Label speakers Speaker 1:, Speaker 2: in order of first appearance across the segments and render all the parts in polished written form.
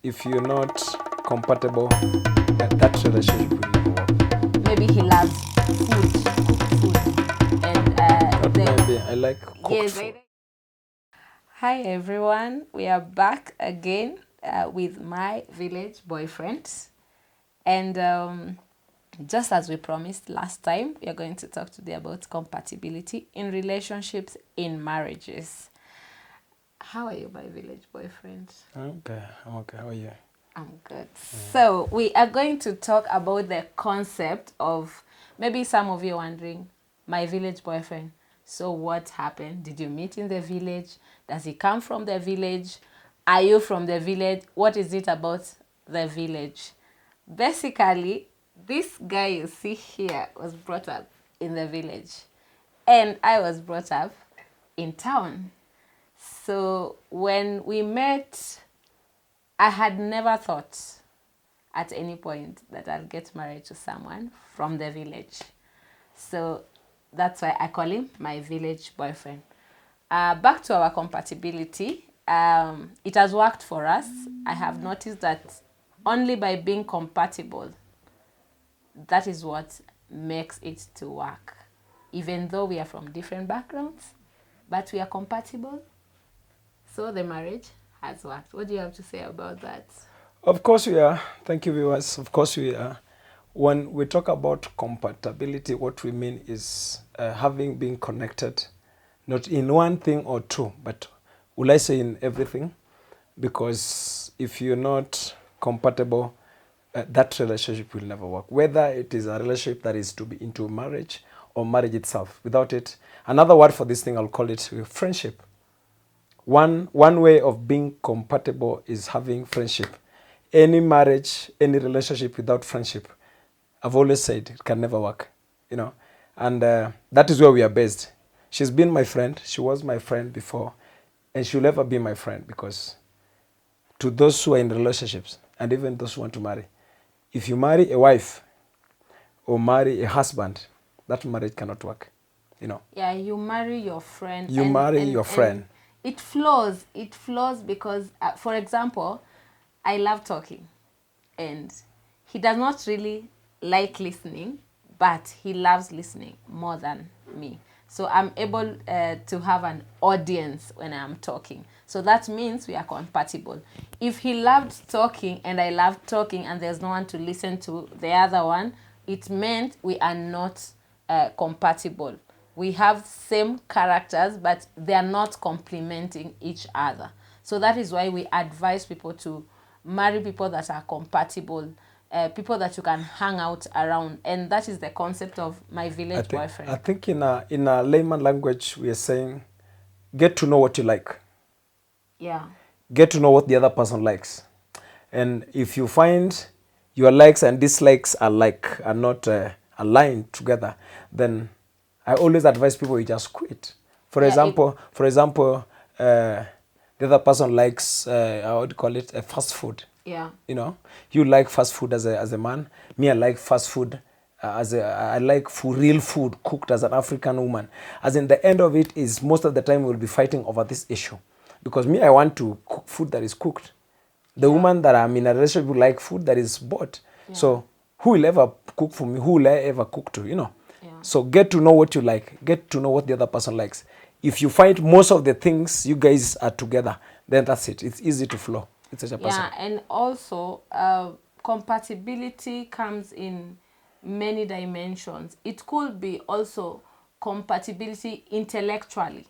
Speaker 1: if you're not compatible, that relationship will never work.
Speaker 2: Maybe he loves food, cooked food, and
Speaker 1: Maybe I like cooked
Speaker 2: yes,
Speaker 1: food.
Speaker 2: Hi everyone, we are back again with my village boyfriend, and just as we promised last time, we are going to talk today about compatibility in relationships, in marriages. How are you, my village boyfriend?
Speaker 1: I'm okay. How are you?
Speaker 2: I'm good. So we are going to talk about the concept of, maybe some of you are wondering, my village boyfriend. So what happened? Did you meet in the village? Does he come from the village? Are you from the village? What is it about the village? Basically, this guy you see here was brought up in the village, and I was brought up in town. So when we met, I had never thought at any point that I'll get married to someone from the village. So that's why I call him my village boyfriend. Back to our compatibility. It has worked for us. I have noticed that only by being compatible, that is what makes it to work. Even though we are from different backgrounds, but we are compatible. So the marriage has worked. What do you have to say about that?
Speaker 1: Of course we are. Thank you, viewers. Of course we are. When we talk about compatibility, what we mean is having been connected, not in one thing or two, but will I say in everything? Because if you're not compatible, that relationship will never work. Whether it is a relationship that is to be into marriage or marriage itself. Without it, another word for this thing, I'll call it friendship. One way of being compatible is having friendship. Any marriage, any relationship without friendship, I've always said it can never work, and that is where we are based. She's been my friend. She was my friend before, and she'll ever be my friend, because to those who are in relationships and even those who want to marry, if you marry a wife or marry a husband, that marriage cannot work.
Speaker 2: Yeah, you marry your friend.
Speaker 1: You marry your friend.
Speaker 2: It flows. It flows because, for example, I love talking, and he does not really like listening, but he loves listening more than me. So I'm able to have an audience when I'm talking. So that means we are compatible. If he loved talking and I love talking and there's no one to listen to the other one, it meant we are not compatible. We have same characters, but they are not complementing each other. So that is why we advise people to marry people that are compatible, people that you can hang out around, and that is the concept of my village boyfriend.
Speaker 1: I think in a layman language, we are saying, get to know what you like.
Speaker 2: Yeah.
Speaker 1: Get to know what the other person likes. And if you find your likes and dislikes are not aligned together, then I always advise people, you just quit. For
Speaker 2: Yeah,
Speaker 1: example, the other person likes, how would you call it, fast food.
Speaker 2: Yeah.
Speaker 1: You like fast food as a man. Me, I like fast food I like real food cooked as an African woman. As in, the end of it is, most of the time we'll be fighting over this issue, because me, I want to cook food that is cooked. The woman that I'm in a relationship will like food that is bought.
Speaker 2: Yeah.
Speaker 1: So who will ever cook for me? Who will I ever cook to?
Speaker 2: Yeah.
Speaker 1: So get to know what you like. Get to know what the other person likes. If you find most of the things you guys are together, then that's it. It's easy to flow. It's such a person.
Speaker 2: Yeah, and also compatibility comes in many dimensions. It could be also compatibility intellectually.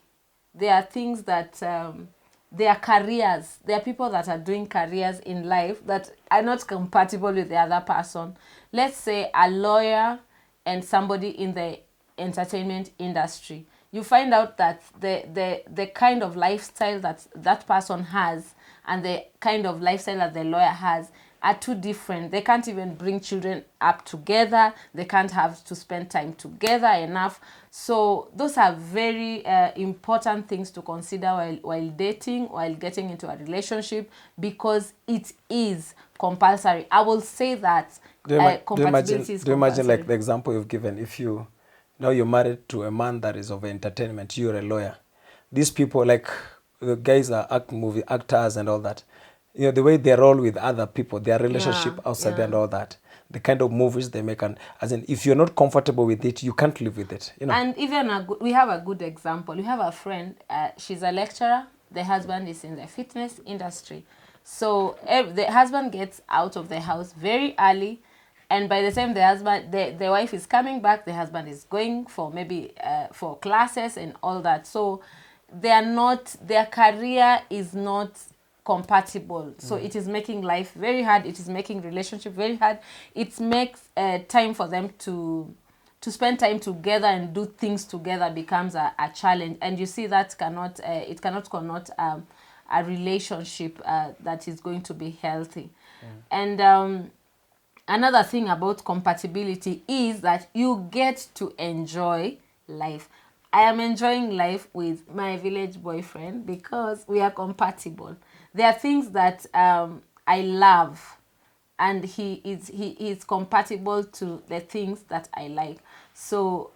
Speaker 2: There are things that there are careers. There are people that are doing careers in life that are not compatible with the other person. Let's say a lawyer and somebody in the entertainment industry. You find out that the kind of lifestyle that that person has and the kind of lifestyle that the lawyer has are too different. They can't even bring children up together. They can't have to spend time together enough. So those are very important things to consider while dating, while getting into a relationship, because it is compulsory. I will say that compatibility is compulsory.
Speaker 1: Do you imagine, like the example you've given, if you're married to a man that is of entertainment, you're a lawyer. These people, like the guys are movie actors and all that, the way they roll with other people, their relationship
Speaker 2: Yeah,
Speaker 1: outside there
Speaker 2: yeah.
Speaker 1: and all that, the kind of movies they make, and as in, if you're not comfortable with it, you can't live with it.
Speaker 2: And even we have a good example. We have a friend. She's a lecturer. The husband is in the fitness industry. So the husband gets out of the house very early, and by the time the wife is coming back, the husband is going for maybe for classes and all that. So their career is not compatible. So it is making life very hard. It is making relationship very hard. It makes time for them to spend time together and do things together becomes a challenge. And you see that it cannot connote a relationship that is going to be healthy. And another thing about compatibility is that you get to enjoy life. I am enjoying life with my village boyfriend because we are compatible. There are things that I love, and he is compatible to the things that I like. So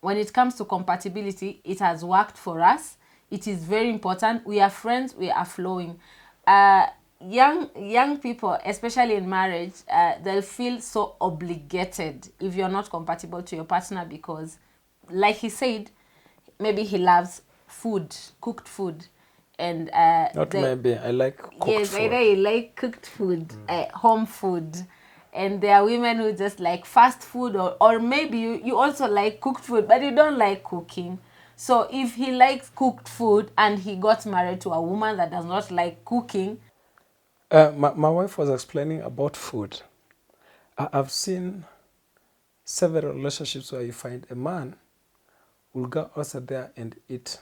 Speaker 2: when it comes to compatibility, it has worked for us. It is very important. We are friends. We are flowing. Young people, especially in marriage, they'll feel so obligated if you're not compatible to your partner because, like he said, maybe he loves food, cooked food, and
Speaker 1: Not maybe, I like cooked
Speaker 2: yes,
Speaker 1: food.
Speaker 2: either you like cooked food, home food, and there are women who just like fast food, or maybe you also like cooked food, but you don't like cooking. So if he likes cooked food and he got married to a woman that does not like cooking,
Speaker 1: My wife was explaining about food. I've seen several relationships where you find a man will go outside there and eat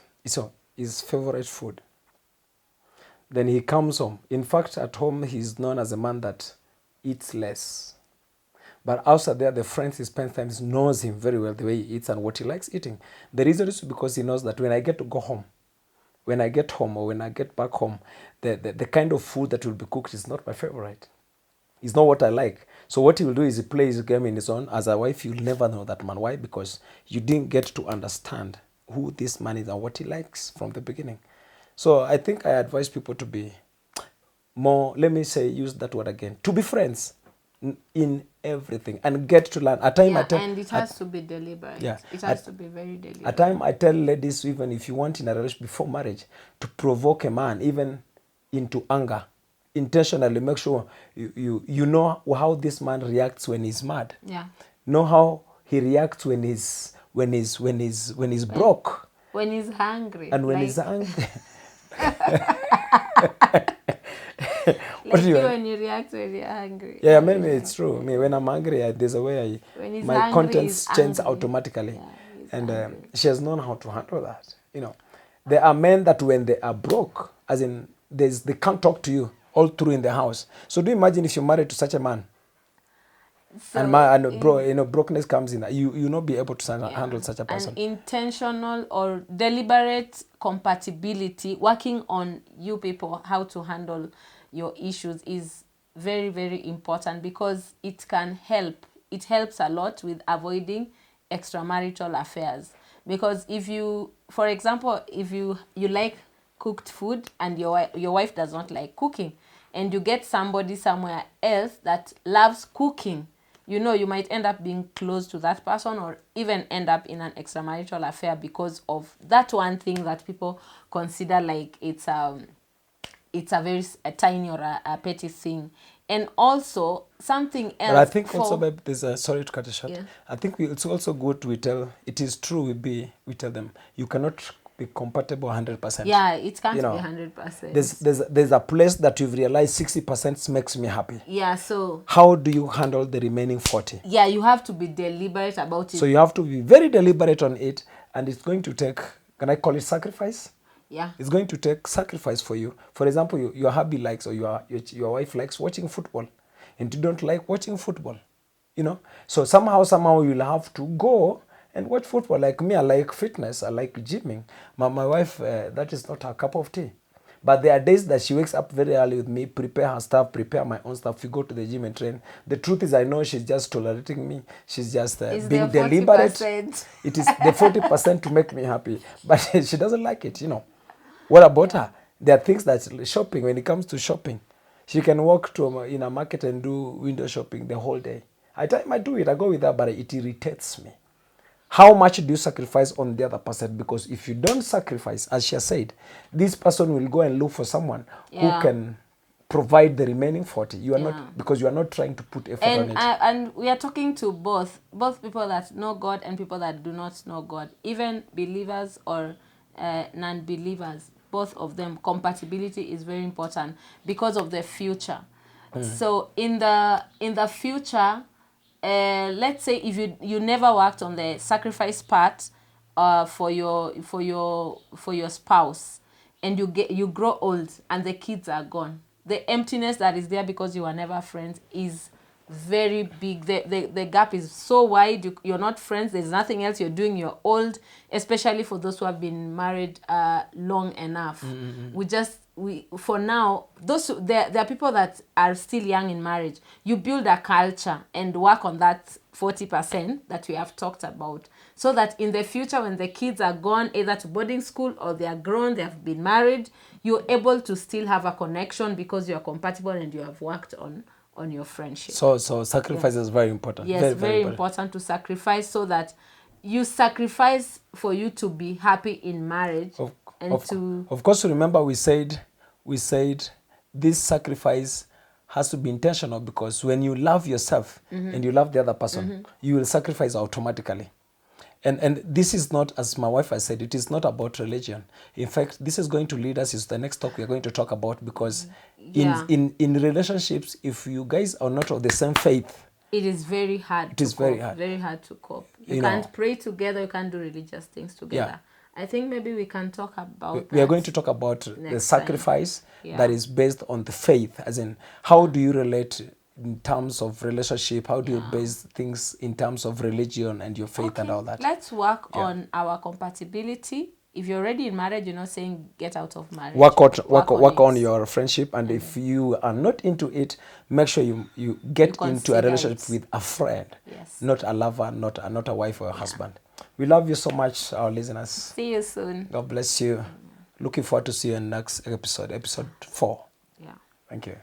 Speaker 1: his favorite food. Then he comes home. In fact, at home, he's known as a man that eats less. But outside there, the friends he spends time knows him very well, the way he eats and what he likes eating. The reason is because he knows that when I get to go home, when I get home or when I get back home, the kind of food that will be cooked is not my favorite. It's not what I like. So what he will do is he plays his game in his own. As a wife, you'll never know that man. Why? Because you didn't get to understand who this man is and what he likes from the beginning. So I think I advise people to be more, let me say, use that word again, to be friends in everything and get to learn.
Speaker 2: yeah, and it has to be deliberate.
Speaker 1: Yeah.
Speaker 2: It has to be very deliberate.
Speaker 1: At time I tell ladies, even if you want in a relationship before marriage, to provoke a man even into anger, intentionally make sure you know how this man reacts when he's mad.
Speaker 2: Yeah.
Speaker 1: Know how he reacts when he's broke
Speaker 2: When he's hungry.
Speaker 1: and when
Speaker 2: like,
Speaker 1: he's angry.
Speaker 2: like
Speaker 1: do
Speaker 2: you
Speaker 1: you-
Speaker 2: when you react when you're hungry.
Speaker 1: Yeah, maybe it's true. Me, when I'm angry, there's a way
Speaker 2: When he's
Speaker 1: my
Speaker 2: hungry,
Speaker 1: contents
Speaker 2: he's
Speaker 1: change
Speaker 2: angry.
Speaker 1: automatically.
Speaker 2: Yeah, he's
Speaker 1: And
Speaker 2: angry.
Speaker 1: she has known how to handle that. There are men that when they are broke, as in they can't talk to you all through in the house. So do you imagine if you're married to such a man
Speaker 2: So
Speaker 1: brokenness comes in, you not be able to handle such a person.
Speaker 2: an intentional or deliberate compatibility, working on you people how to handle your issues is very, very important because it can help. It helps a lot with avoiding extramarital affairs. Because if you, for example, if you like cooked food and your wife does not like cooking, and you get somebody somewhere else that loves cooking, you might end up being close to that person or even end up in an extramarital affair because of that one thing that people consider like it's a very tiny or a petty thing. And also something else.
Speaker 1: But I think also, babe, sorry to cut you short.
Speaker 2: Yeah.
Speaker 1: I think it's also good it is true we tell them you cannot be compatible 100%.
Speaker 2: Yeah, it can't be 100%.
Speaker 1: There's a place that you've realized 60% makes me happy.
Speaker 2: Yeah, so
Speaker 1: How do you handle the remaining 40?
Speaker 2: yeah, you have to be deliberate about it.
Speaker 1: So you have to be very deliberate on it, and it's going to take, can I call it sacrifice?
Speaker 2: Yeah.
Speaker 1: It's going to take sacrifice for you. For example, your hubby likes or your wife likes watching football, and you don't like watching football. So somehow you'll have to go and watch football. Like me, I like fitness, I like gymming. My wife, that is not her cup of tea. But there are days that she wakes up very early with me, prepare her stuff, prepare my own stuff. We go to the gym and train. The truth is, I know she's just tolerating me. She's just being deliberate.
Speaker 2: 40%.
Speaker 1: It is the 40% to make me happy. But she doesn't like it. What about her? There are things that shopping, when it comes to shopping, she can walk to in a market and do window shopping the whole day. I do it, I go with her, but it irritates me. How much do you sacrifice on the other person? Because if you don't sacrifice, as she has said, this person will go and look for someone who
Speaker 2: Yeah.
Speaker 1: can provide the remaining 40. You are
Speaker 2: Yeah.
Speaker 1: not, because you are not trying to put effort on it.
Speaker 2: And we are talking to both people that know God and people that do not know God, even believers or non-believers. Both of them, compatibility is very important because of the future. So in the future, let's say if you never worked on the sacrifice part for your spouse, and you grow old and the kids are gone, the emptiness that is there because you were never friends is very big. The gap is so wide. You're not friends, there's nothing else you're doing, you're old, especially for those who have been married long enough. We for now, there are people that are still young in marriage. You build a culture and work on that 40% that we have talked about, so that in the future when the kids are gone either to boarding school or they are grown, they have been married, you're able to still have a connection because you're compatible and you have worked on your friendship.
Speaker 1: So sacrifice is very important.
Speaker 2: Yes, very important to sacrifice, so that you sacrifice for you to be happy in marriage.
Speaker 1: Of course, remember we said this sacrifice has to be intentional, because when you love yourself and you love the other person, you will sacrifice automatically. And this is not, as my wife has said, it is not about religion. In fact, this is going to lead us is the next talk we are going to talk about, because in relationships, if you guys are not of the same faith,
Speaker 2: it is very hard.
Speaker 1: It is very hard.
Speaker 2: Very hard to cope. You can't pray together. You can't do religious things together. I think maybe we can talk about.
Speaker 1: We are going to talk about the sacrifice that is based on the faith, as in how do you relate in terms of relationship, how do you base things in terms of religion and your faith and all that.
Speaker 2: Let's work on our compatibility. If you're already in marriage, you're not saying get out of marriage.
Speaker 1: Work on your friendship, and if you are not into it, make sure you get into a relationship with a friend, not a lover, not a wife or a husband. We love you so much, our listeners.
Speaker 2: See you soon.
Speaker 1: God bless you. Looking forward to see you in next episode 4.
Speaker 2: Yeah.
Speaker 1: Thank you.